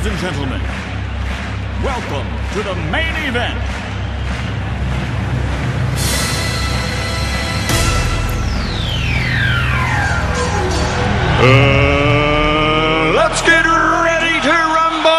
Ladies and gentlemen, welcome to the main event. Let's get ready to rumble!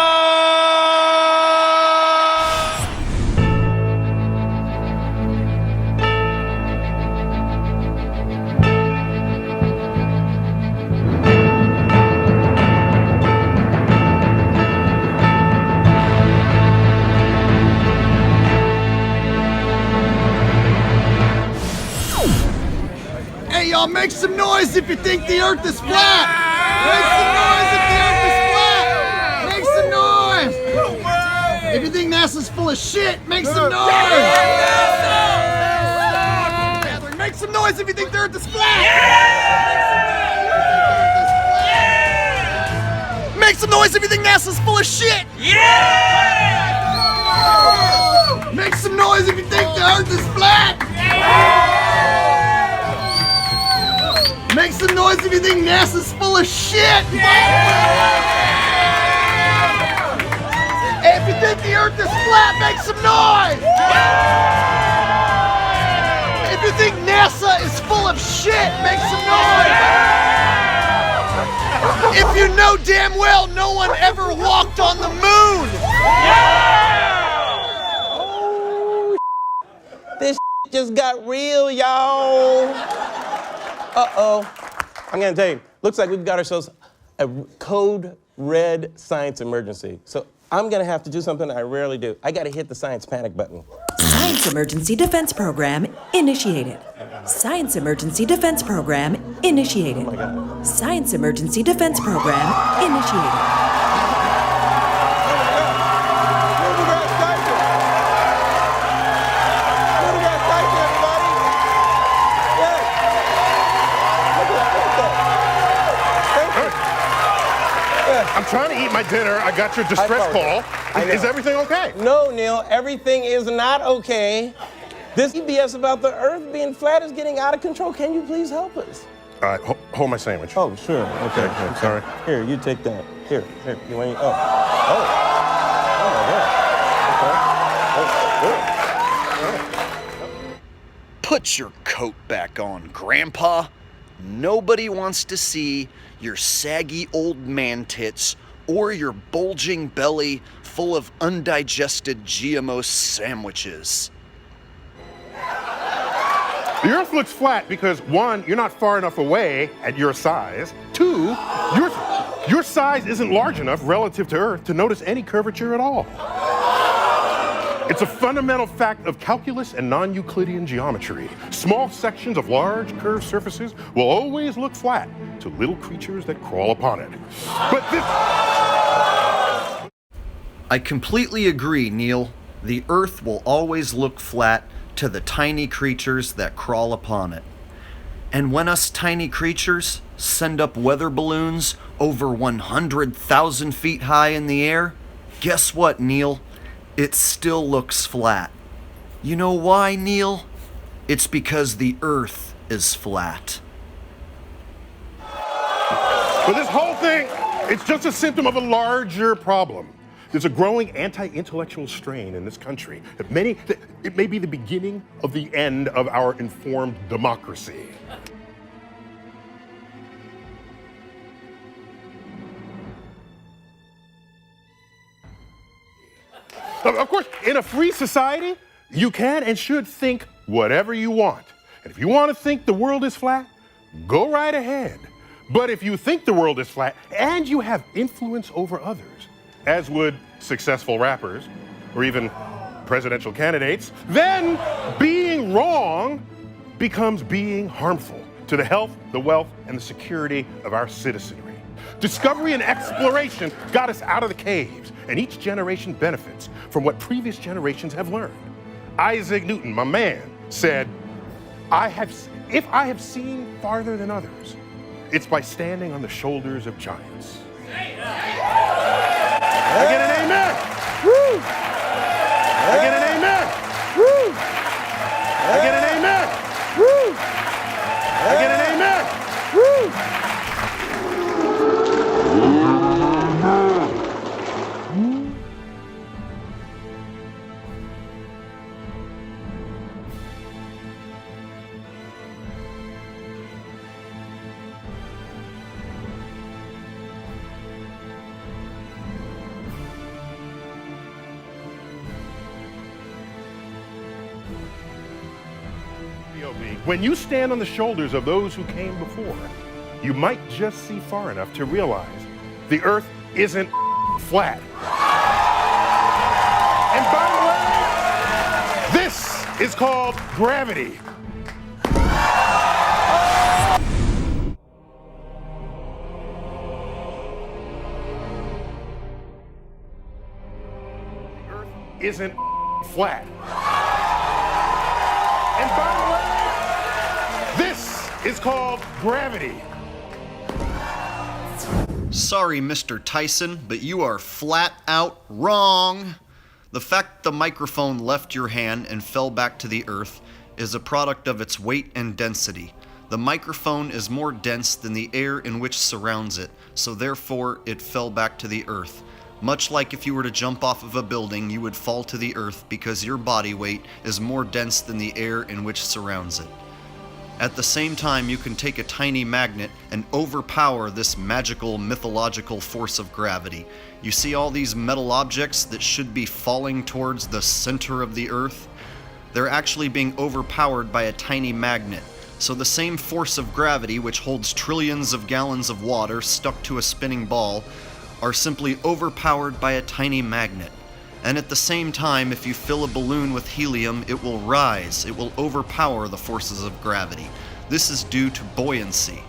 Hey, y'all, make some noise if you think the Earth is flat! Make some noise if the Earth is flat! Make some noise! If you think NASA's full of shit, make some noise! Make some noise if you think the Earth is flat! Make some noise if you think NASA's full of shit! Make some noise if you think the Earth is flat! Make some noise if you think NASA's full of shit! If you think the Earth is flat, make some noise! If you think NASA is full of shit, make some noise! If you know damn well no one ever walked on the moon! Oh, this just got real, y'all. Uh-oh. I'm gonna tell you, looks like we've got ourselves a code red science emergency. So I'm gonna have to do something I rarely do. I gotta hit the science panic button. Science Emergency Defense Program initiated. Science Emergency Defense Program initiated. Oh my God. Science Emergency Defense Program initiated. I'm trying to eat my dinner. I got your distress call. Is everything okay? No, Neil, everything is not okay. This BS about the Earth being flat is getting out of control. Can you please help us? Hold my sandwich. Oh, sure. Okay. I'm sorry. Here, you take that. Here. You want? Oh my God. Put your coat back on, Grandpa. Nobody wants to see your saggy old man tits or your bulging belly full of undigested GMO sandwiches. The Earth looks flat because, one, you're not far enough away at your size. Two, your size isn't large enough relative to Earth to notice any curvature at all. It's a fundamental fact of calculus and non-Euclidean geometry. Small sections of large curved surfaces will always look flat to little creatures that crawl upon it. But this... I completely agree, Neil. The Earth will always look flat to the tiny creatures that crawl upon it. And when us tiny creatures send up weather balloons over 100,000 feet high in the air, guess what, Neil? It still looks flat. You know why, Neil? It's because the Earth is flat. But this whole thing, it's just a symptom of a larger problem. There's a growing anti-intellectual strain in this country. It may be the beginning of the end of our informed democracy. Of course, in a free society, you can and should think whatever you want. And if you want to think the world is flat, go right ahead. But if you think the world is flat and you have influence over others, as would successful rappers or even presidential candidates, then being wrong becomes being harmful to the health, the wealth, and the security of our citizenry. Discovery and exploration got us out of the caves, and each generation benefits from what previous generations have learned. Isaac Newton, my man, said, if I have seen farther than others, it's by standing on the shoulders of giants. I get an amen. Woo. I get an amen. Woo. I get an amen. Woo. I get an amen. Woo. When you stand on the shoulders of those who came before, you might just see far enough to realize the Earth isn't flat. And by the way, this is called gravity. The Earth isn't flat. And by the way, this is called gravity. Sorry, Mr. Tyson, but you are flat out wrong. The fact the microphone left your hand and fell back to the earth is a product of its weight and density. The microphone is more dense than the air in which surrounds it, so therefore it fell back to the earth. Much like if you were to jump off of a building, you would fall to the earth because your body weight is more dense than the air in which surrounds it. At the same time, you can take a tiny magnet and overpower this magical, mythological force of gravity. You see all these metal objects that should be falling towards the center of the earth? They're actually being overpowered by a tiny magnet. So the same force of gravity, which holds trillions of gallons of water stuck to a spinning ball, are simply overpowered by a tiny magnet. And at the same time, if you fill a balloon with helium, it will rise. It will overpower the forces of gravity. This is due to buoyancy.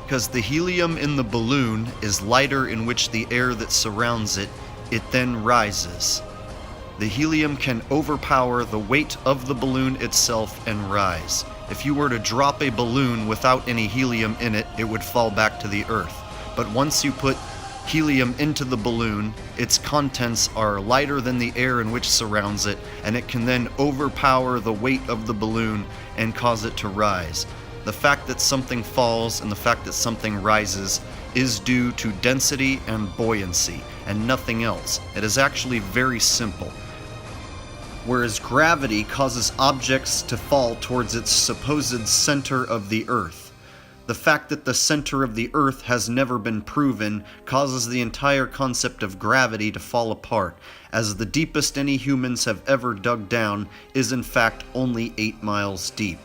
Because the helium in the balloon is lighter in which the air that surrounds it, it then rises. The helium can overpower the weight of the balloon itself and rise. If you were to drop a balloon without any helium in it, it would fall back to the earth. But once you put helium into the balloon, its contents are lighter than the air in which surrounds it, and it can then overpower the weight of the balloon and cause it to rise. The fact that something falls and the fact that something rises is due to density and buoyancy, and nothing else. It is actually very simple. Whereas gravity causes objects to fall towards its supposed center of the earth. The fact that the center of the earth has never been proven causes the entire concept of gravity to fall apart, as the deepest any humans have ever dug down is in fact only 8 miles deep.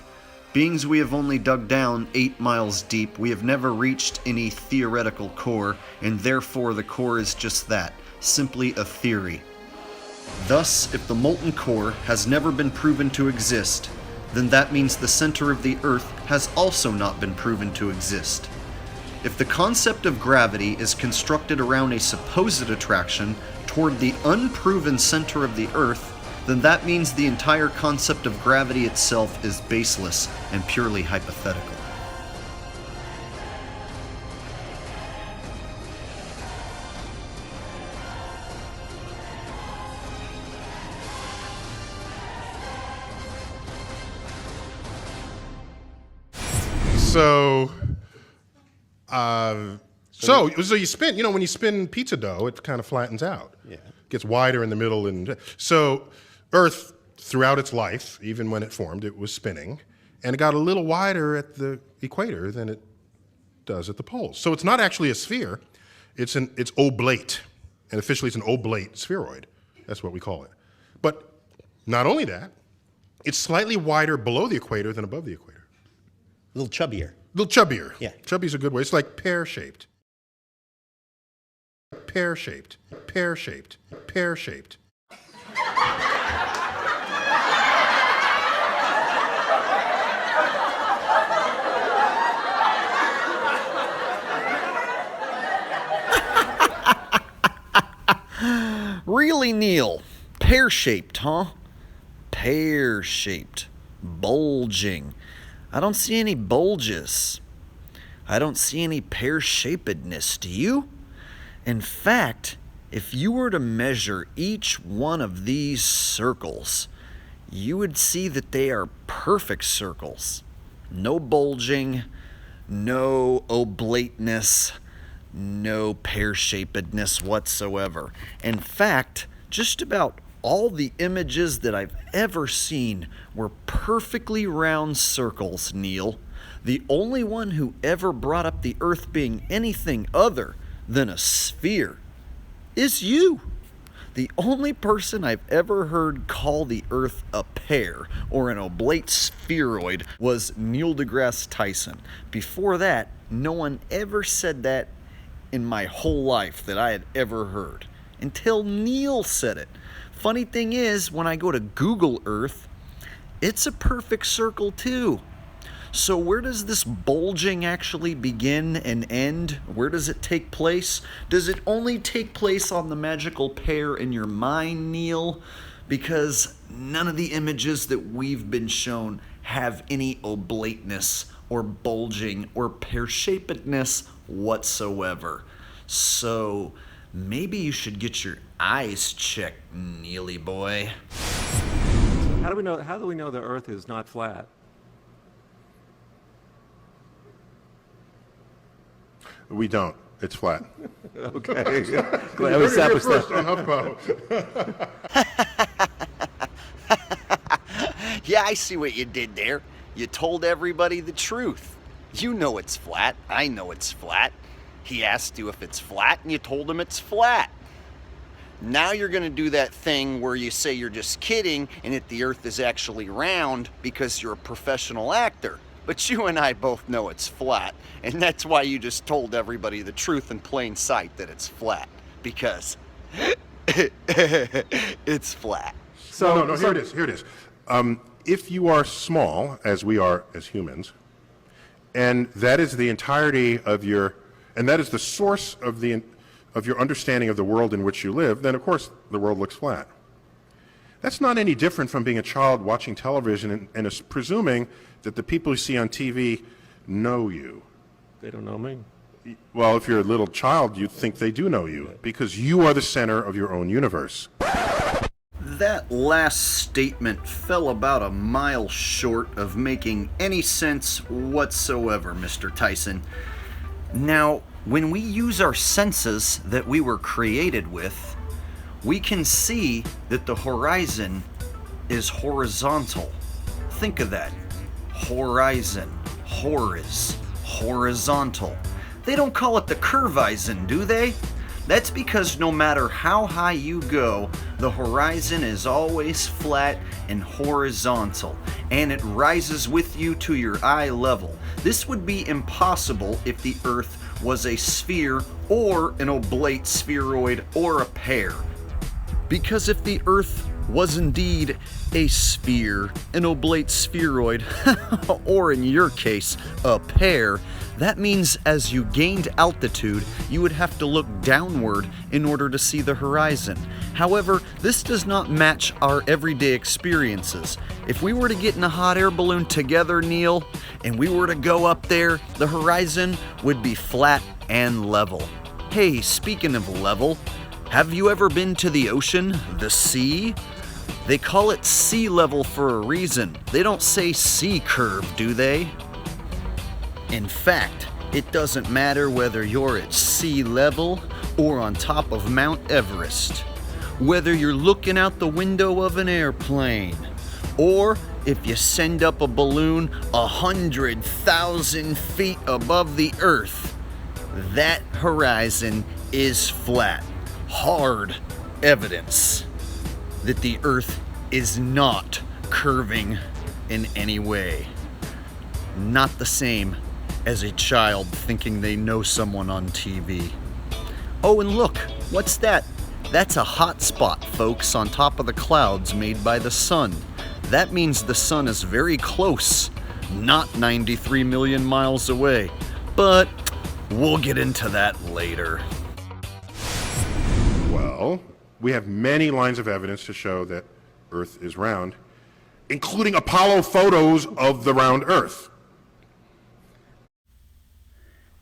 Being we have only dug down 8 miles deep, we have never reached any theoretical core, and therefore the core is just that, simply a theory. Thus, if the molten core has never been proven to exist, then that means the center of the earth has also not been proven to exist. If the concept of gravity is constructed around a supposed attraction toward the unproven center of the earth, then that means the entire concept of gravity itself is baseless and purely hypothetical. So you spin, when you spin pizza dough, it kind of flattens out. Yeah. Gets wider in the middle. And so Earth, throughout its life, even when it formed, it was spinning. And it got a little wider at the equator than it does at the poles. So it's not actually a sphere. It's oblate. And officially it's an oblate spheroid. That's what we call it. But not only that, it's slightly wider below the equator than above the equator. A little chubbier. A little chubbier. Yeah. Chubby's a good way. It's like pear-shaped. Pear-shaped. Pear-shaped. Pear-shaped. Really, Neil? Pear-shaped, huh? Pear-shaped. Bulging. I don't see any bulges. I don't see any pear-shapedness, do you? In fact, if you were to measure each one of these circles, you would see that they are perfect circles. No bulging, no oblateness, no pear-shapedness whatsoever. In fact, just about all the images that I've ever seen were perfectly round circles, Neil. The only one who ever brought up the Earth being anything other than a sphere is you. The only person I've ever heard call the Earth a pear or an oblate spheroid was Neil deGrasse Tyson. Before that, no one ever said that in my whole life that I had ever heard. Until Neil said it. Funny thing is, when I go to Google Earth, it's a perfect circle too. So where does this bulging actually begin and end? Where does it take place? Does it only take place on the magical pear in your mind, Neil? Because none of the images that we've been shown have any oblateness or bulging or pear-shapedness whatsoever. So maybe you should get your eyes checked, Neely boy. How do we know the Earth is not flat? We don't. It's flat. Okay. Glad we established that. Yeah, I see what you did there. You told everybody the truth. You know it's flat. I know it's flat. He asked you if it's flat, and you told him it's flat. Now you're going to do that thing where you say you're just kidding and that the Earth is actually round because you're a professional actor. But you and I both know it's flat, and that's why you just told everybody the truth in plain sight that it's flat, because it's flat. So no, here it is. If you are small, as we are as humans, and that is the entirety of and that is the source of your understanding of the world in which you live, then of course the world looks flat. That's not any different from being a child watching television and presuming that the people you see on TV know you. They don't know me. Well, if you're a little child, you think they do know you, because you are the center of your own universe. That last statement fell about a mile short of making any sense whatsoever, Mr. Tyson. Now, when we use our senses that we were created with, we can see that the horizon is horizontal. Think of that. Horizon, horizontal. They don't call it the curvizon, do they? That's because no matter how high you go, the horizon is always flat and horizontal, and it rises with you to your eye level. This would be impossible if the Earth was a sphere or an oblate spheroid or a pear. Because if the Earth was indeed a sphere, an oblate spheroid, or in your case, a pear, that means as you gained altitude, you would have to look downward in order to see the horizon. However, this does not match our everyday experiences. If we were to get in a hot air balloon together, Neil, and we were to go up there, the horizon would be flat and level. Hey, speaking of level, have you ever been to the ocean, the sea? They call it sea level for a reason. They don't say sea curve, do they? In fact, it doesn't matter whether you're at sea level or on top of Mount Everest, whether you're looking out the window of an airplane, or if you send up a balloon 100,000 feet above the Earth, that horizon is flat. Hard evidence that the Earth is not curving in any way. Not the same as a child thinking they know someone on TV. Oh, and look, what's that? That's a hot spot, folks, on top of the clouds made by the sun. That means the sun is very close, not 93 million miles away. But we'll get into that later. Well, we have many lines of evidence to show that Earth is round, including Apollo photos of the round Earth.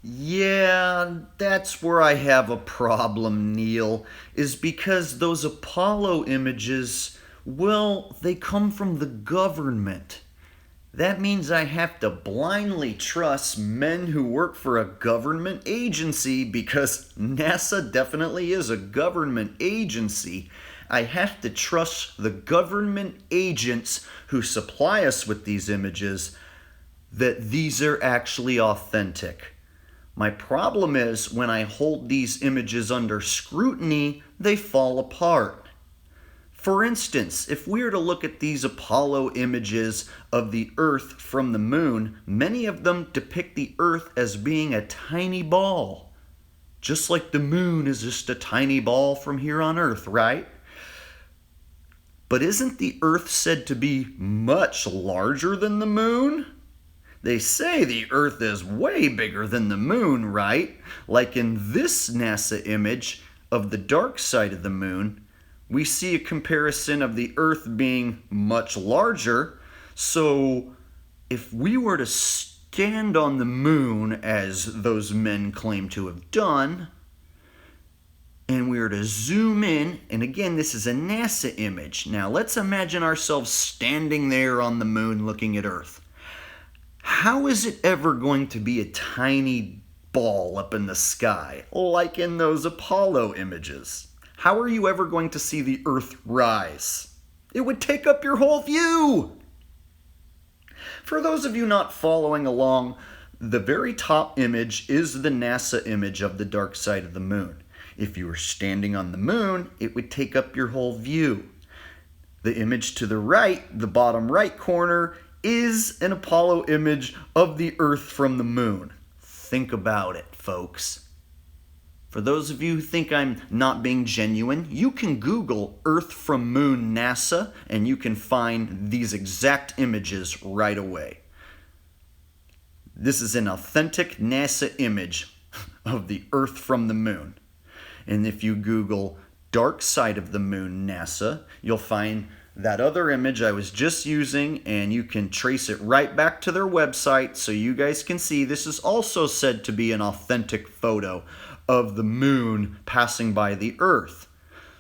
Yeah, that's where I have a problem, Neil, is because those Apollo images, well, they come from the government. That means I have to blindly trust men who work for a government agency, because NASA definitely is a government agency. I have to trust the government agents who supply us with these images that these are actually authentic. My problem is when I hold these images under scrutiny, they fall apart. For instance, if we were to look at these Apollo images of the Earth from the moon, many of them depict the Earth as being a tiny ball. Just like the moon is just a tiny ball from here on Earth, right? But isn't the Earth said to be much larger than the moon? They say the Earth is way bigger than the moon, right? Like in this NASA image of the dark side of the moon, we see a comparison of the Earth being much larger. So if we were to stand on the moon, as those men claim to have done, and we were to zoom in, and again, this is a NASA image. Now let's imagine ourselves standing there on the moon looking at Earth. How is it ever going to be a tiny ball up in the sky, like in those Apollo images? How are you ever going to see the Earth rise? It would take up your whole view. For those of you not following along, the very top image is the NASA image of the dark side of the moon. If you were standing on the moon, it would take up your whole view. The image to the right, the bottom right corner, is an Apollo image of the Earth from the moon. Think about it, folks. For those of you who think I'm not being genuine, you can Google Earth from Moon NASA and you can find these exact images right away. This is an authentic NASA image of the Earth from the moon. And if you Google dark side of the moon NASA, you'll find that other image I was just using, and you can trace it right back to their website so you guys can see this is also said to be an authentic photo of the moon passing by the Earth.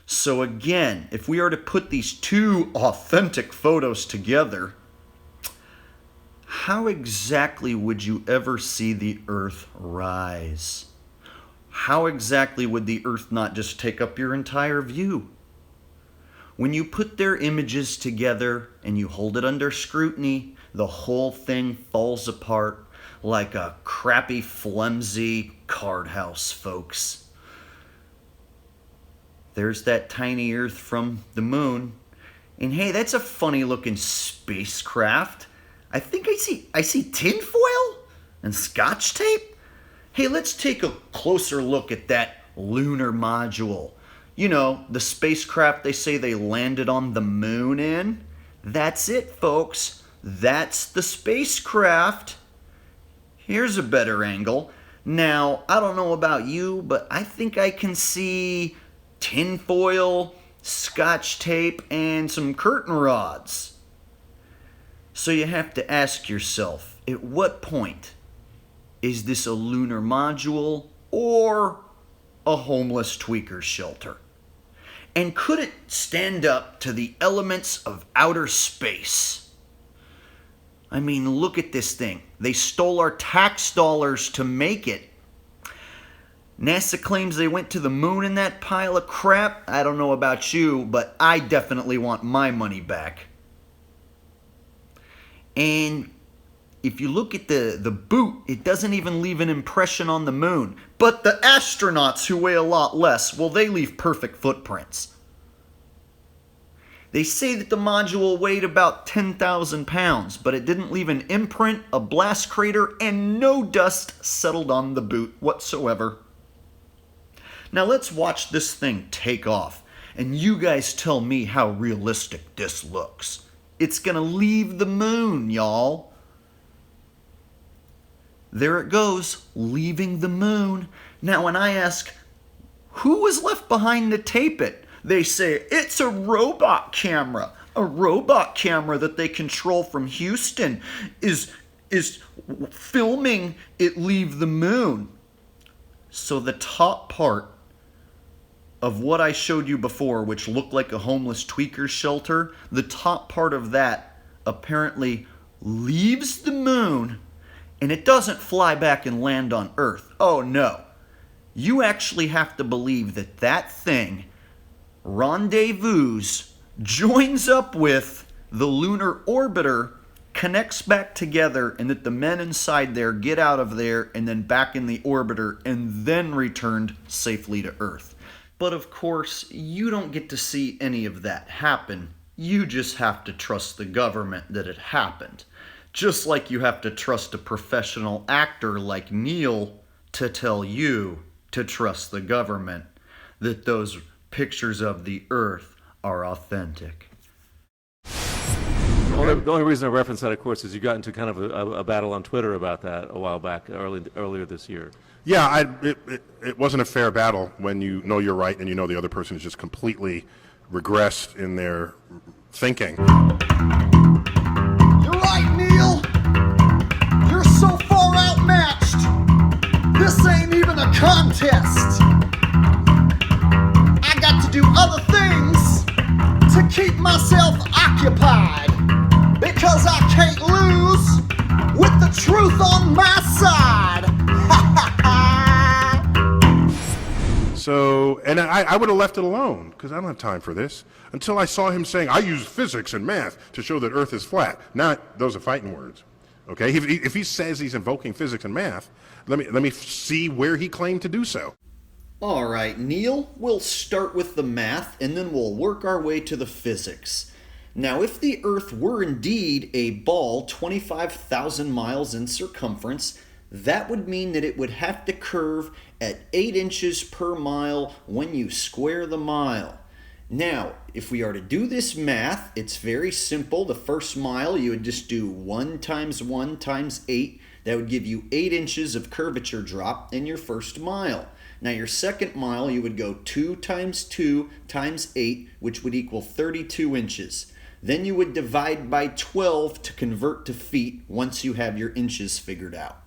So again, if we are to put these two authentic photos together, how exactly would you ever see the Earth rise? How exactly would the Earth not just take up your entire view? When you put their images together and you hold it under scrutiny, the whole thing falls apart like a crappy, flimsy card house, folks. There's that tiny Earth from the moon. And hey, that's a funny looking spacecraft. I think I see tinfoil and scotch tape. Hey, let's take a closer look at that Lunar Module. You know, the spacecraft they say they landed on the moon in. That's it, folks. That's the spacecraft. Here's a better angle. Now, I don't know about you, but I think I can see tinfoil, scotch tape, and some curtain rods. So you have to ask yourself, at what point is this a lunar module or a homeless tweaker shelter? And could it stand up to the elements of outer space? I mean, look at this thing. They stole our tax dollars to make it. NASA claims they went to the moon in that pile of crap. I don't know about you, but I definitely want my money back. And if you look at the boot, it doesn't even leave an impression on the moon. But the astronauts who weigh a lot less, well, they leave perfect footprints. They say that the module weighed about 10,000 pounds, but it didn't leave an imprint, a blast crater, and no dust settled on the boot whatsoever. Now let's watch this thing take off, and you guys tell me how realistic this looks. It's gonna leave the moon, y'all. There it goes, leaving the moon. Now when I ask, who was left behind to tape it? They say, it's a robot camera. A robot camera that they control from Houston is filming it leave the moon. So the top part of what I showed you before, which looked like a homeless tweaker shelter, the top part of that apparently leaves the moon, and it doesn't fly back and land on Earth. Oh no. You actually have to believe that that thing rendezvous, joins up with the lunar orbiter, connects back together and that the men inside there get out of there and then back in the orbiter and then returned safely to Earth. But of course, you don't get to see any of that happen. You just have to trust the government that it happened. Just like you have to trust a professional actor like Neil to tell you to trust the government that those pictures of the Earth are authentic. The only reason I reference that, of course, is you got into kind of a battle on Twitter about that a while back, earlier this year. Yeah, it wasn't a fair battle when you know you're right and you know the other person is just completely regressed in their thinking. You're right, Neil. You're so far outmatched. This ain't even a contest. I got to do other things to keep myself occupied because I can't lose with the truth on my side. So, and I would have left it alone because I don't have time for this until I saw him saying, I use physics and math to show that Earth is flat. Not, those are fighting words. Okay, if he says he's invoking physics and math, let me see where he claimed to do so. All right, Neil, we'll start with the math and then we'll work our way to the physics. Now, if the Earth were indeed a ball 25,000 miles in circumference, that would mean that it would have to curve at 8 inches per mile when you square the mile. Now, if we are to do this math, it's very simple. The first mile, you would just do 1 times 1 times 8. That would give you 8 inches of curvature drop in your first mile. Now, your second mile, you would go 2 times 2 times 8, which would equal 32 inches. Then you would divide by 12 to convert to feet once you have your inches figured out.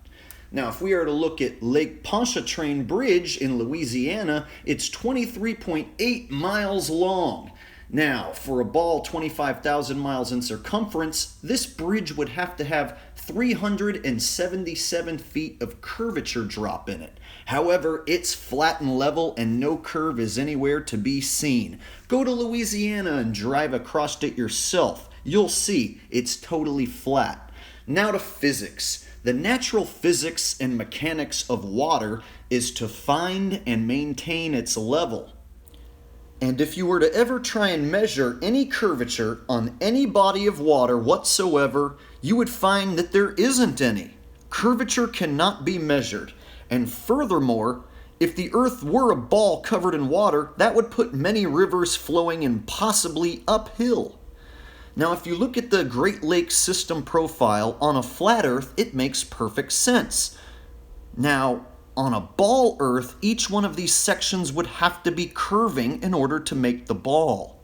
Now, if we are to look at Lake Pontchartrain Bridge in Louisiana, it's 23.8 miles long. Now, for a ball 25,000 miles in circumference, this bridge would have to have 377 feet of curvature drop in it. However, it's flat and level and no curve is anywhere to be seen. Go to Louisiana and drive across it yourself. You'll see it's totally flat. Now to physics. The natural physics and mechanics of water is to find and maintain its level. And if you were to ever try and measure any curvature on any body of water whatsoever, you would find that there isn't any. Curvature cannot be measured. And furthermore, if the Earth were a ball covered in water, that would put many rivers flowing impossibly uphill. Now, if you look at the Great Lakes system profile on a flat Earth, it makes perfect sense. Now, on a ball Earth, each one of these sections would have to be curving in order to make the ball.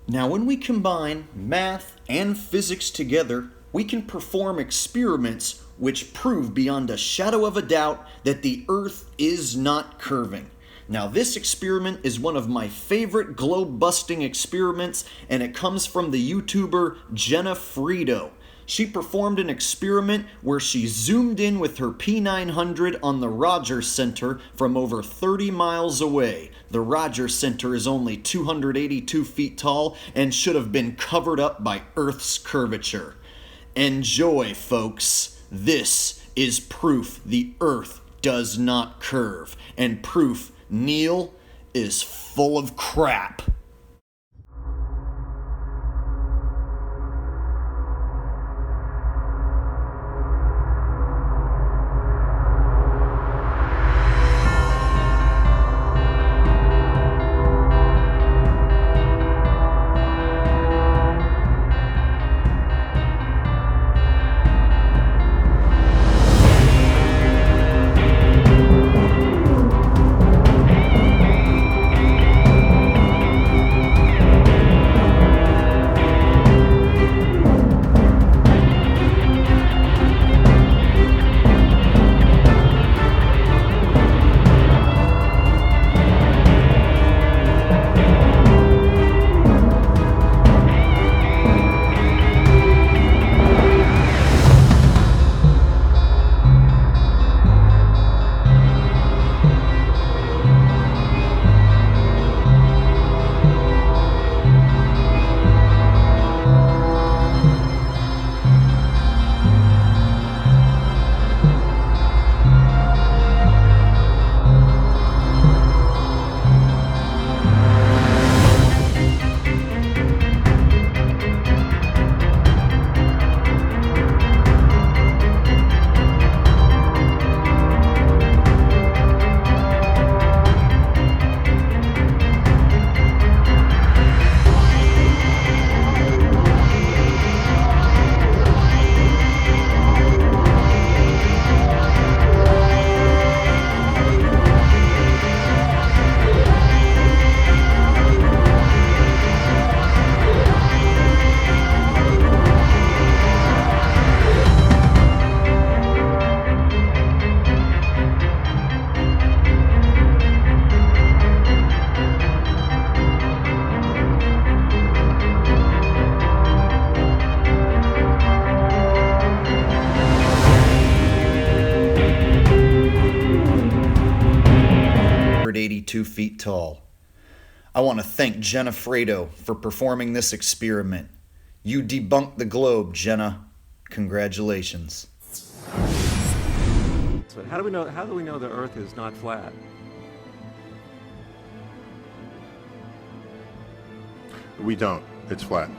Now, when we combine math and physics together, we can perform experiments which prove beyond a shadow of a doubt that the Earth is not curving. Now, this experiment is one of my favorite globe-busting experiments, and it comes from the YouTuber Jenna Frito. She performed an experiment where she zoomed in with her P900 on the Rogers Center from over 30 miles away. The Rogers Center is only 282 feet tall and should have been covered up by Earth's curvature. Enjoy, folks. This is proof the Earth does not curve, and proof Neil is full of crap. 2 feet tall. I want to thank Jenna Fredo for performing this experiment. You debunked the globe, Jenna. Congratulations. So how do we know the Earth is not flat? We don't. It's flat.